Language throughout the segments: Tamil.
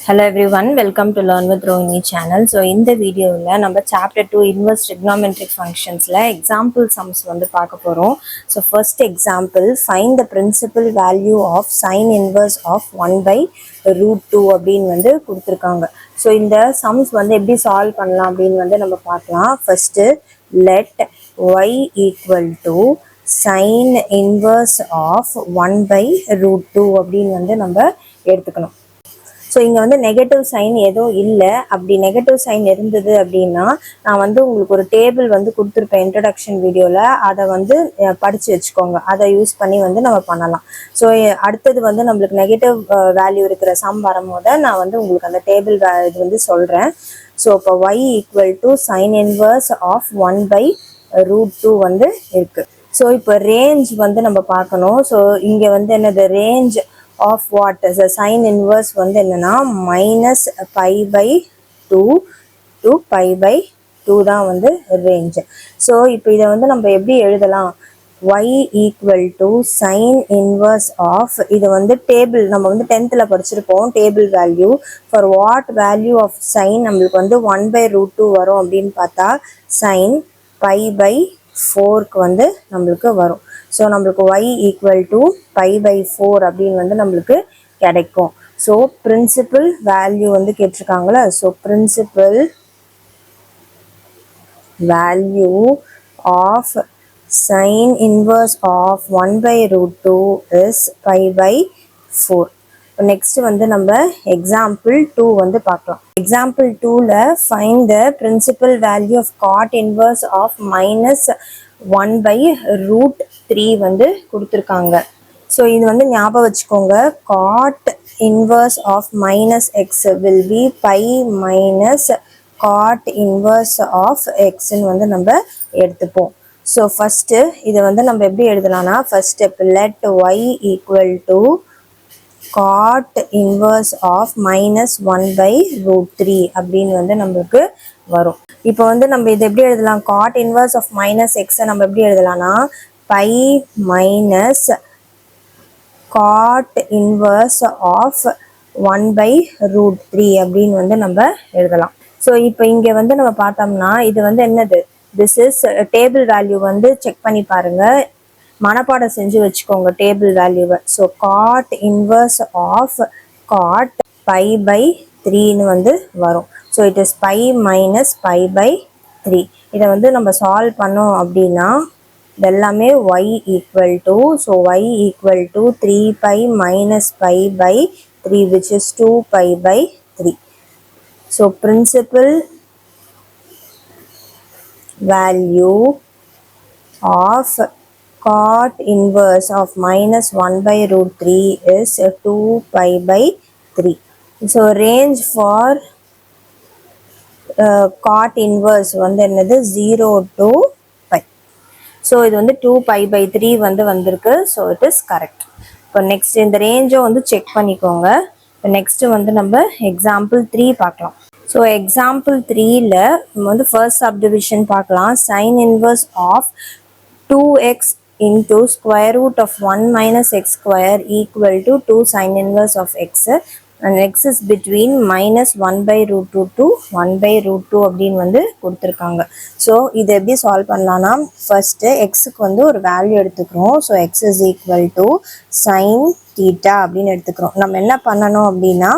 Hello everyone, welcome to Learn with Rohini channel. So in the video நம்ம chapter 2 inverse trigonometric functionsல example sums வந்து பார்க்க போறோம். So first example, find the principal value of sin inverse of 1 by root 2 அப்படின்னு வந்து கொடுத்திருக்காங்க. So இந்த sums வந்து எப்படி solve பண்ணலாம் அப்படின்னு வந்து நம்ம பார்க்கலாம். First let y equal to sin inverse of 1 by root 2 அப்படின்னு வந்து நம்ம எடுத்துக்கணும். ஸோ இங்கே வந்து நெகட்டிவ் சைன் எதுவும் இல்லை. அப்படி நெகட்டிவ் சைன் இருந்தது அப்படின்னா நான் வந்து உங்களுக்கு ஒரு டேபிள் வந்து கொடுத்துருப்பேன் இன்ட்ரடக்ஷன் வீடியோவில். அதை வந்து படித்து வச்சுக்கோங்க. அதை யூஸ் பண்ணி வந்து நம்ம பண்ணலாம். ஸோ அடுத்தது வந்து நம்மளுக்கு நெகட்டிவ் வேல்யூ இருக்கிற சம் வரும்போது நான் வந்து உங்களுக்கு அந்த டேபிள் இது வந்து சொல்கிறேன். ஸோ இப்போ y equal to sine inverse of 1 by root 2 வந்து இருக்குது. ஸோ இப்போ ரேஞ்ச் வந்து நம்ம பார்க்கணும். ஸோ இங்கே வந்து என்னது range of what is a sin inverse வந்து என்னன்னா minus pi by 2 to pi by 2 தான் வந்து range. ஸோ இப்போ இதை வந்து நம்ம எப்படி எழுதலாம்? y equal to sin inverse of இது வந்து டேபிள் நம்ம வந்து 10th படிச்சிருப்போம். Table value for what value of sin நம்மளுக்கு வந்து 1 by root 2 வரும் அப்படின்னு பார்த்தா sin pi by 4க்கு வந்து நம்மளுக்கு வரும். ஸோ நம்மளுக்கு y equal to pi by 4 அப்படின்னு வந்து நம்மளுக்கு கிடைக்கும். ஸோ பிரின்சிபல் வேல்யூ வந்து கேட்டிருக்காங்களா. So principal value of sine inverse of 1 by root 2 is pi by 4. Next வந்து நம்ம எக்ஸாம்பிள் 2 வந்து பார்க்கலாம். எக்ஸாம்பிள் 2ல find the principal value of cot inverse of minus 1 by root 3 வந்து கொடுத்துருக்காங்க. ஸோ இது வந்து ஞாபகம் வச்சுக்கோங்க. Cot inverse of minus x will be pi minus cot inverse of எக்ஸ்ன்னு வந்து நம்ம எடுத்துப்போம். ஸோ ஃபஸ்ட்டு இதை வந்து நம்ம எப்படி எழுதலாம்னா first step let y equal to cot inverse of minus 1 by root 3 அப்படின்னு வந்து நம்மளுக்கு வரும். இப்போ வந்து நம்ம இதை எப்படி எழுதலாம்? காட் இன்வர்ஸ் ஆஃப் மைனஸ் எக்ஸை நம்ம எப்படி எழுதலாம்னா pi minus cot inverse of 1 by root 3 அப்படின்னு வந்து நம்ம எழுதலாம். ஸோ இப்போ இங்கே வந்து நம்ம பார்த்தோம்னா இது வந்து என்னது? திஸ் இஸ் டேபிள் வேல்யூ வந்து செக் பண்ணி பாருங்க. மனப்பாடம் செஞ்சு வச்சுக்கோங்க டேபிள் வேல்யூவை. So cot inverse of cot pi by 3ன்னு வந்து வரும். So it is pi minus pi by 3. இதை வந்து நம்ம சால்வ் பண்ணோம் அப்படின்னா இது எல்லாமே y equal to so y equal to 3 pi minus pi by 3 which is 2 pi by 3. So principal value of cot inverse of minus 1 by root 3 is 2 pi by 3. So range for cot inverse வந்து என்னது 0 to pi. So இது வந்து 2 pi by 3 வந்து வந்திருக்கு. So it is correct. இப்போ next இந்த ரேஞ்சை வந்து செக் பண்ணிக்கோங்க. இப்போ next வந்து நம்ம example 3 பார்க்கலாம். ஸோ எக்ஸாம்பிள் 3ல நம்ம வந்து ஃபர்ஸ்ட் சப்டிவிஷன் பார்க்கலாம். Sine inverse of 2x into square root of 1 minus x square equal to 2 sin inverse of x and x is between minus 1 by root 2 to 1 by root 2 அப்படின்னு வந்து கொடுத்துருக்காங்க. ஸோ இதை எப்படி சால்வ் பண்ணலாம்னா ஃபர்ஸ்ட் எக்ஸுக்கு வந்து ஒரு வேல்யூ எடுத்துக்கிறோம். So x is equal to sine theta அப்படின்னு எடுத்துக்கிறோம். நம்ம என்ன பண்ணணும் அப்படின்னா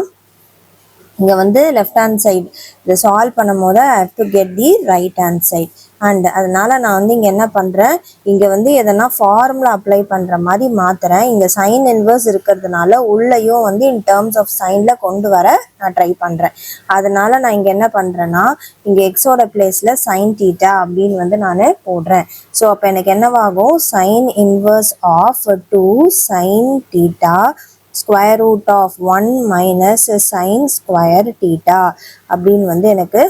இங்கே வந்து லெஃப்ட் ஹேண்ட் சைடு இதை சால்வ் பண்ணும் போது I have to get the right hand side. And அதனால நான் வந்து இங்கே என்ன பண்ணுறேன், இங்கே வந்து எதனா ஃபார்முலா அப்ளை பண்ணுற மாதிரி மாற்றுறேன். இங்கே சைன் இன்வர்ஸ் இருக்கிறதுனால உள்ளேயும் வந்து இன் டேர்ம்ஸ் ஆஃப் சைனில் கொண்டு வர நான் ட்ரை பண்ணுறேன். அதனால நான் இங்கே என்ன பண்ணுறேன்னா இங்கே எக்ஸோட பிளேஸில் சைன் தீட்டா அப்படின்னு வந்து நான் போடுறேன். ஸோ அப்போ எனக்கு என்னவாகும்? Sine inverse of 2 sine theta square root of 1 minus sine square theta அப்படின்னு வந்து எனக்கு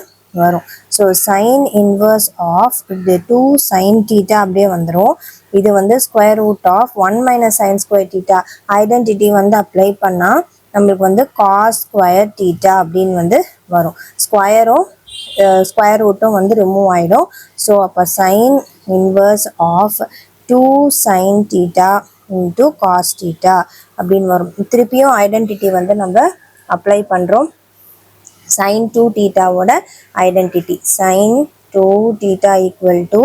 வரும். ஸோ சைன் இன்வர்ஸ் ஆஃப் இது 2 சைன் தீட்டா அப்படியே வந்துடும். இது வந்து square root of 1 minus sine square theta identity வந்து அப்ளை பண்ணால் நம்மளுக்கு வந்து காஸ் ஸ்கொயர் தீட்டா அப்படின்னு வந்து வரும். ஸ்கொயர் ரூட்டும் வந்து ரிமூவ் ஆகிடும். ஸோ அப்போ sine inverse of 2 sine theta into cos theta அப்படின்னு வரும். திருப்பியும் ஐடென்டிட்டி வந்து நம்ம அப்ளை பண்ணுறோம். sin 2 தீட்டாவோட identity sin 2 theta equal to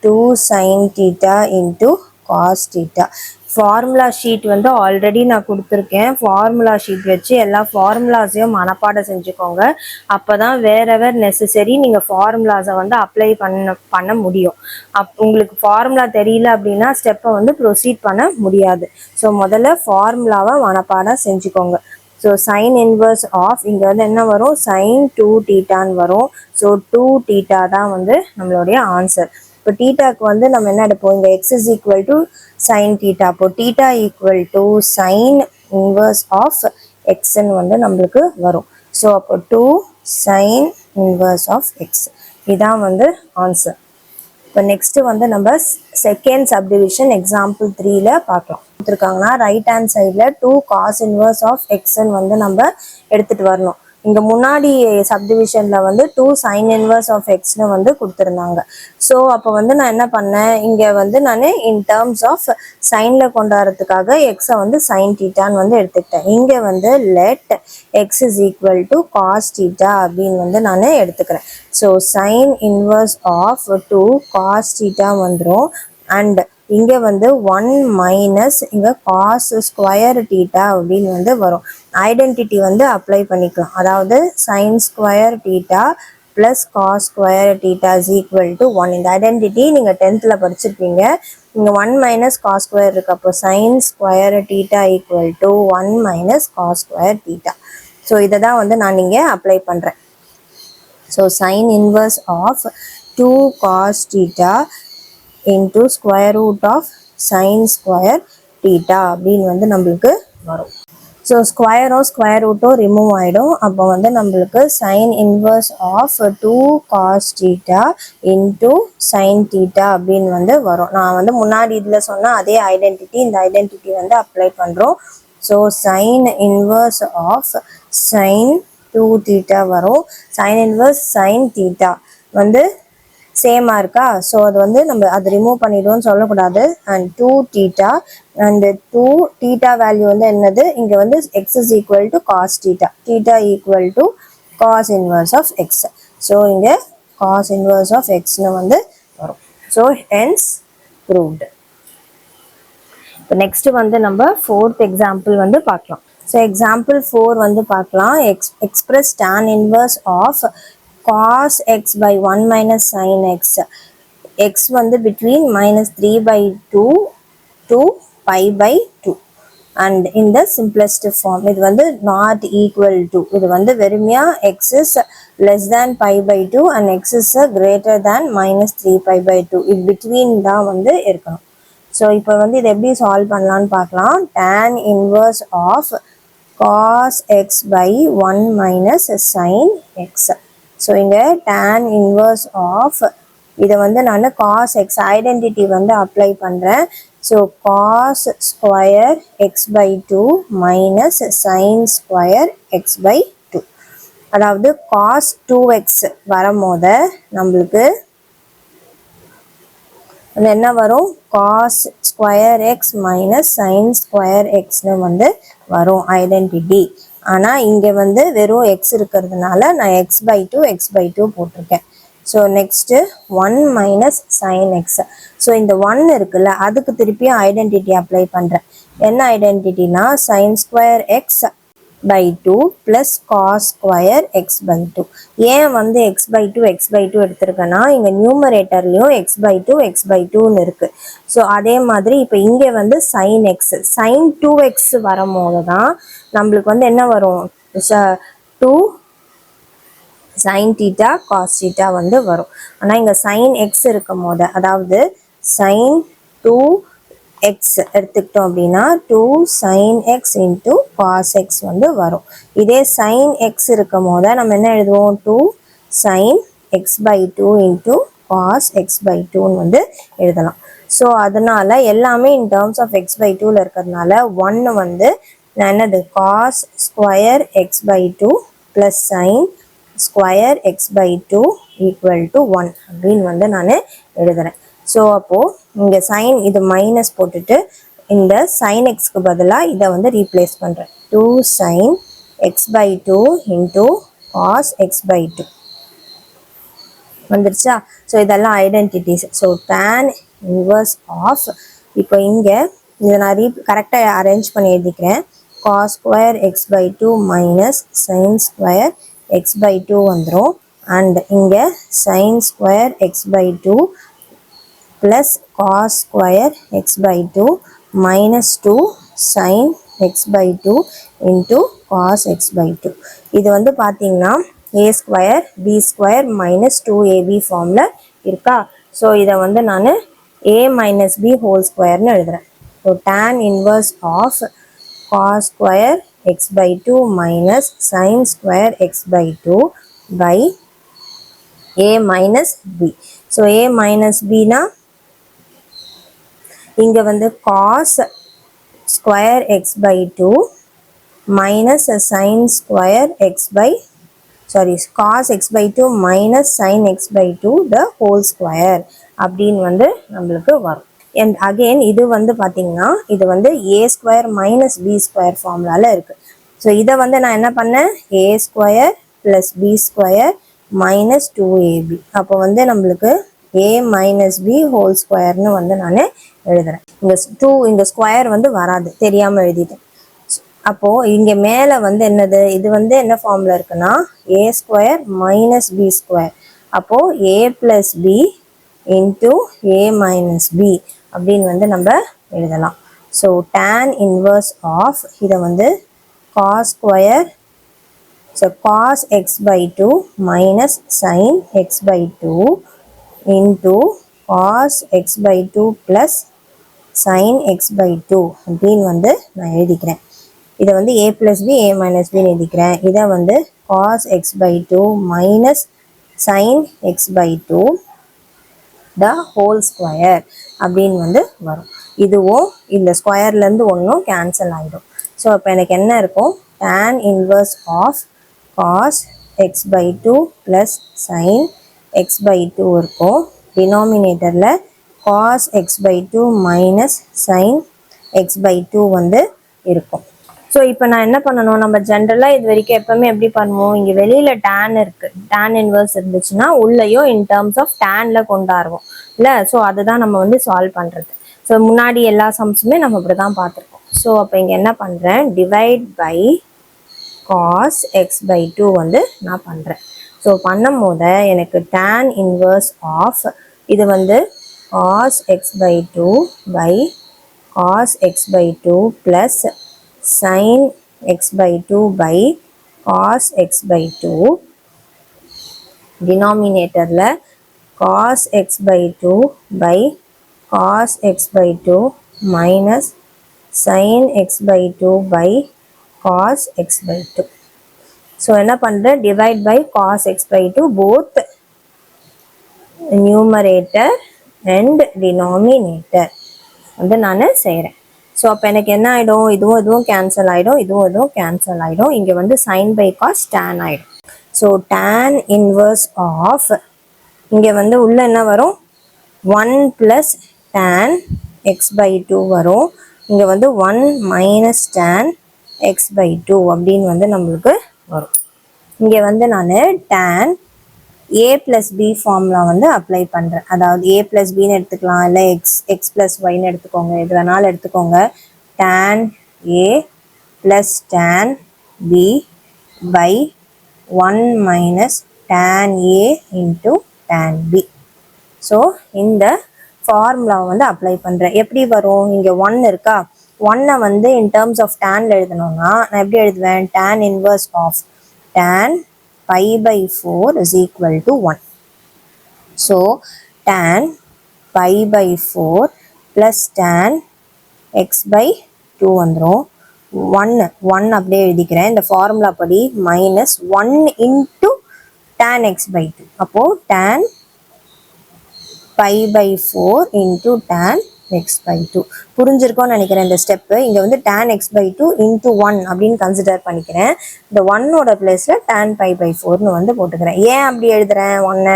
2 sin theta into cos theta. Formula sheet வந்து ஆல்ரெடி நான் கொடுத்துருக்கேன். ஃபார்முலா ஷீட் வச்சு எல்லா ஃபார்முலாஸையும் மனப்பாடம் செஞ்சுக்கோங்க. அப்போ தான் வேறெவர் நெசசரி நீங்கள் ஃபார்முலாஸை வந்து அப்ளை பண்ண முடியும். உங்களுக்கு ஃபார்முலா தெரியல அப்படின்னா ஸ்டெப்பை வந்து ப்ரொசீட் பண்ண முடியாது. ஸோ முதல்ல ஃபார்முலாவை மனப்பாடம் செஞ்சுக்கோங்க. ஸோ சைன் இன்வர்ஸ் ஆஃப் இங்கே வந்து என்ன வரும், sin 2 தீட்டான்னு வரும். ஸோ 2 தீட்டா தான் வந்து நம்மளுடைய ஆன்சர். இப்போ தீட்டாக்கு வந்து நம்ம என்ன எடுப்போம், இங்கே x is equal to sine theta. அப்போ theta equal to sine inverse of எக்ஸ்ன்னு வந்து நம்மளுக்கு வரும். ஸோ அப்போ 2 சைன் இன்வர்ஸ் ஆஃப் எக்ஸ் இதான் வந்து ஆன்சர். இப்போ நெக்ஸ்ட் வந்து நம்ம செகண்ட் சப்டிவிஷன் எக்ஸாம்பிள் 3ல பார்க்கலாம். கொடுத்துருக்காங்கன்னா ரைட் ஹேண்ட் சைடில் 2 cos இன்வர்ஸ் ஆஃப் எக்ஸ்ன்னு வந்து நம்ம எடுத்துகிட்டு வரணும். இங்கே முன்னாடி சப்டிவிஷனில் வந்து 2 sin இன்வர்ஸ் ஆஃப் எக்ஸ்னு வந்து கொடுத்துருந்தாங்க. ஸோ அப்போ வந்து நான் என்ன பண்ணேன், இங்கே வந்து நான் இன் டேர்ம்ஸ் ஆஃப் சைனில் கொண்டு வரதுக்காக எக்ஸை வந்து சைன் தீட்டான்னு வந்து எடுத்துக்கிட்டேன். இங்கே வந்து let x is equal to cos theta அப்படின்னு வந்து நான் எடுத்துக்கிறேன். So sine inverse of 2 cos theta வந்துடும். அண்ட் இங்கே வந்து 1 மைனஸ் இங்கே காஸ் ஸ்கொயர் தீட்டா அப்படின்னு வந்து வரும். ஐடென்டிட்டி வந்து அப்ளை பண்ணிக்கலாம். அதாவது sine square theta plus cos square theta is equal to 1. இந்த ஐடென்டிட்டி நீங்கள் 10th படிச்சிருப்பீங்க. இங்கே 1 மைனஸ் காஸ் ஸ்கொயர் இருக்கு. அப்போ sine square theta equal to 1 minus cos square theta. So இதை தான் வந்து நான் இங்கே அப்ளை பண்ணுறேன். So sine inverse of 2 cos theta into square root of sin square theta அப்படின்னு வந்து நம்மளுக்கு வரும். ஸோ ஸ்கொயரும் ஸ்கொயர் ரூட்டும் ரிமூவ் ஆகிடும். அப்போ வந்து நம்மளுக்கு sine inverse of 2 cos theta into sin theta அப்படின்னு வந்து வரும். நான் வந்து முன்னாடி இதில் சொன்ன அதே ஐடென்டிட்டி இந்த ஐடென்டிட்டி வந்து அப்ளை பண்ணுறோம். So sine inverse of sine 2 theta வரும். சைன் இன்வர்ஸ் சைன் தீட்டா வந்து சேமா இருக்கா. ஸோ அது வந்து நம்ம அது ரிமூவ் பண்ணிடுவோம்னு சொல்லக்கூடாது. And 2 theta and 2 theta value வந்து என்னது, இங்கே வந்து x is equal to cos theta, theta equal to cos inverse of x. So இங்கே காஸ் இன்வர்ஸ் ஆஃப் எக்ஸ்னு வந்து வரும். So hence proved. இப்போ நெக்ஸ்ட் வந்து நம்ம 4th எக்ஸாம்பிள் வந்து பார்க்கலாம். ஸோ எக்ஸாம்பிள் 4 வந்து பார்க்கலாம். Express tan inverse of cos x by 1 minus sin x. x வந்து between minus 3 by 2 to pi by 2 and in the simplest form. இது வந்து not equal to, இது வந்து வெறுமையா x is less than pi by 2 and x is greater than minus 3 pi by 2. இது between தான் வந்து இருக்கணும். ஸோ இப்போ வந்து இது எப்படி சால்வ் பண்ணலான்னு பார்க்கலாம். tan inverse of cos x by 1 minus sin x. So இங்கே tan இன்வர்ஸ் ஆஃப் இதை வந்து நான் காஸ் எக்ஸ் ஐடென்டிட்டி வந்து அப்ளை பண்ணுறேன். So cos square x by 2 minus sine square x by 2. அதாவது காஸ் 2x வரும்போது நம்மளுக்கு அது என்ன வரும், cos square x minus sine square எக்ஸ்னு வந்து வரும் ஐடென்டிட்டி. ஆனால் இங்கே வந்து வெறும் எக்ஸ் இருக்கிறதுனால நான் எக்ஸ் பை 2 போட்டிருக்கேன். So next 1 minus sine x. So இந்த 1 இருக்குல்ல, அதுக்கு திருப்பியும் ஐடென்டிட்டி அப்ளை பண்ணுறேன். என்ன ஐடென்டிட்டினா sine square x by 2 plus cos square x by 2. ஏன் வந்து x by 2 எடுத்திருக்கேன்னா இங்கே நியூமரேட்டர்லையும் x by 2 இருக்கு. ஸோ அதே மாதிரி இப்போ இங்கே வந்து sin x sin 2x வரும்போது தான் நம்மளுக்கு வந்து என்ன வரும், 2 sin theta cos theta வந்து வரும். ஆனால் இங்கே sin x இருக்கும் போது, அதாவது sin 2x எடுத்துக்கிட்டோம் அப்படின்னா 2 sin x into cos x வந்து வரும். இதே sin x இருக்கும் போது நம்ம என்ன எழுதுவோம், 2 sin x by 2 into cos x by 2 வந்து எழுதலாம். ஸோ அதனால எல்லாமே in terms of x by 2ல இருக்கிறதுனால 1 வந்து நான் என்னது cos square x by 2 plus sin square x by 2 equal to 1 அப்படின்னு வந்து நான் எழுதுறேன். ஸோ அப்போது இங்கே சைன் இது மைனஸ் போட்டுட்டு இந்த சைன் எக்ஸ்க்கு பதிலாக இதை வந்து ரீப்ளேஸ் பண்ணுறேன். 2 sin x by 2 into cos x by 2 வந்துருச்சா. ஸோ இதெல்லாம் identities. So tan inverse of, இப்போ இங்கே இதை நான் கரெக்டாக அரேஞ்ச் பண்ணி எழுதிக்கிறேன். cos square x by two minus sine square x by two வந்துடும். அண்ட் இங்கே sine square x by two plus cos square x by two minus two sine x by two into cos x by two. இது வந்து பார்த்தீங்கன்னா a square b square minus two ab ஃபார்மில் இருக்கா. ஸோ இதை வந்து நான் a மைனஸ் b ஹோல் ஸ்கொயர்னு எழுதுகிறேன். So tan inverse of cos square x by two minus sine square x by two by a minus b. So a minus bனா இங்கே வந்து cos square x by two minus sine square x by cos x by 2 minus sin x by 2 the whole square அப்படின்னு வந்து நம்மளுக்கு வரும். and again இது வந்து பார்த்தீங்கன்னா இது வந்து a square minus b square ஃபார்முலாவில் இருக்குது. ஸோ இதை வந்து நான் என்ன பண்ணேன், a square plus b square minus two ab. அப்போ வந்து நம்மளுக்கு a மைனஸ் பி ஹோல் ஸ்கொயர்னு வந்து நான் எழுதுகிறேன். இங்கே ஸ்கொயர் வந்து வராது, தெரியாமல் எழுதிட்டேன். அப்போது இங்கே மேலே வந்து என்னது, இது வந்து என்ன ஃபார்மில் இருக்குன்னா a square minus b square. அப்போது a plus b into a minus b அப்படின்னு வந்து நம்ம எழுதலாம். ஸோ tan இன்வர்ஸ் ஆஃப் இதை வந்து cos square cos x by two minus sine x by two into cos x by two plus sine x by two அப்படின்னு வந்து நான் எழுதிக்கிறேன். இதை வந்து a plus b a minus பின்னு எழுதிக்கிறேன். இதை வந்து cos x by two minus sine x by two the whole square அப்படின்னு வந்து வரும். இதுவும் இந்த ஸ்கொயர்லேருந்து ஒன்றும் கேன்சல் ஆகிடும். ஸோ இப்போ எனக்கு என்ன இருக்கும், tan inverse of cos x by two plus sine x by two இருக்கும். டினாமினேட்டரில் cos x by two minus sine x by two வந்து இருக்கும். ஸோ இப்போ நான் என்ன பண்ணணும், நம்ம ஜென்ரலாக இது வரைக்கும் எப்போவுமே எப்படி பண்ணுவோம், இங்கே வெளியில் tan இருக்குது, tan இன்வர்ஸ் இருந்துச்சுன்னா உள்ளேயும் இன் டேர்ம்ஸ் ஆஃப் டேனில் கொண்டாடுவோம் இல்லை. ஸோ அதுதான் நம்ம வந்து சால்வ் பண்ணுறது. ஸோ முன்னாடி எல்லா சம்ஸுமே நம்ம இப்படி தான் பார்த்துருக்கோம். ஸோ அப்போ இங்கே என்ன பண்ணுறேன், divide by cos x by two வந்து நான் பண்ணுறேன். ஸோ பண்ணும் போது எனக்கு tan இன்வர்ஸ் ஆஃப் இது வந்து cos x by two by cos x by two plus sin x by 2 by cos x by 2 denominatorல cos x by 2 by cos x by 2 minus sin x by 2 by cos x by 2. So என்ன பண்ற, divide by cos x by 2 both numerator and denominator வந்து நான் செய்கிறேன். ஸோ அப்போ எனக்கு என்ன ஆகிடும், இதுவும் கேன்சல் ஆகிடும், இதுவும் கேன்சல் ஆகிடும். இங்கே வந்து சைன் பை காஸ் tan ஆகிடும். ஸோ tan இன்வர்ஸ் ஆஃப் இங்கே வந்து உள்ள என்ன வரும், 1 plus tan x by two வரும். இங்கே வந்து 1 minus tan x by two அப்படின்னு வந்து நம்மளுக்கு வரும். இங்கே வந்து நான் tan a plus b formula வந்து அப்ளை பண்ணுறேன். அதாவது a ப்ளஸ் பின்னு எடுத்துக்கலாம், இல்லை எக்ஸ் ப்ளஸ் ஒய்ன்னு எடுத்துக்கோங்க, எது வேணாலும் எடுத்துக்கோங்க. tan a plus tan b by 1 minus tan a into tan b. So இந்த ஃபார்முலாவை வந்து அப்ளை பண்ணுறேன். எப்படி வரும், இங்கே 1 இருக்கா, 1 வந்து இன் டேர்ம்ஸ் ஆஃப் டேனில் எழுதணும்னா நான் எப்படி எழுதுவேன், tan inverse of tan pi by 4 is equal to 1. So tan pi by 4 plus tan x by 2 வந்துரும். 1 அப்படியே எழுதிக்கிறேன். இந்த ஃபார்முலா படி minus 1 into tan x by 2. அப்போ tan pi by 4 into tan x by 2. புரிஞ்சிருக்கோன்னு நினைக்கிறேன் இந்த ஸ்டெப்பு. இங்கே வந்து tan x by 2 into 1 அப்படின்னு கன்சிடர் பண்ணிக்கிறேன். இந்த 1ஓட பிளேஸில் tan pi by 4னு வந்து போட்டுக்கிறேன். ஏன் அப்படி எழுதுறேன், 1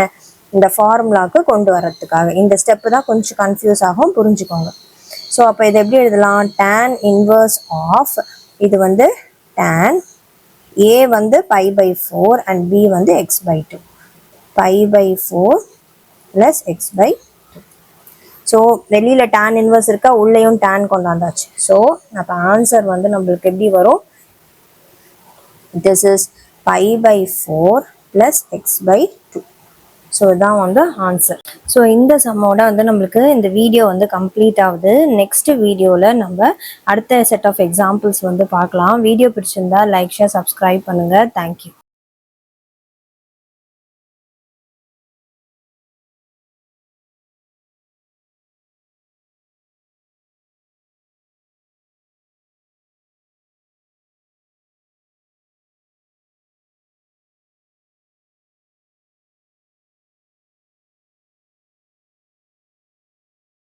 இந்த ஃபார்முலாவுக்கு கொண்டு வர்றதுக்காக. இந்த ஸ்டெப்பு தான் கொஞ்சம் கன்ஃபியூஸ் ஆகும், புரிஞ்சுக்கோங்க. ஸோ அப்போ இதை எப்படி எழுதலாம், tan இன்வர்ஸ் ஆஃப் இது வந்து tan A வந்து pi by 4 and B வந்து x by 2. Pi by 4 plus x by 2. So வெளியில் tan இன்வர்ஸ் இருக்கா, உள்ளேயும் tan கொண்டாந்தாச்சு. ஸோ அப்போ ஆன்சர் வந்து நம்மளுக்கு எப்படி வரும்? This is pi by 4 plus x by 2. So இதுதான் வந்து ஆன்சர். ஸோ இந்த சம்மோட வந்து நம்மளுக்கு இந்த வீடியோ வந்து கம்ப்ளீட் ஆகுது. நெக்ஸ்ட் வீடியோவில் நம்ம அடுத்த செட் ஆஃப் எக்ஸாம்பிள்ஸ் வந்து பார்க்கலாம். வீடியோ பிடிச்சிருந்தா லைக், ஷேர், சப்ஸ்கிரைப் பண்ணுங்கள். தேங்க்யூ.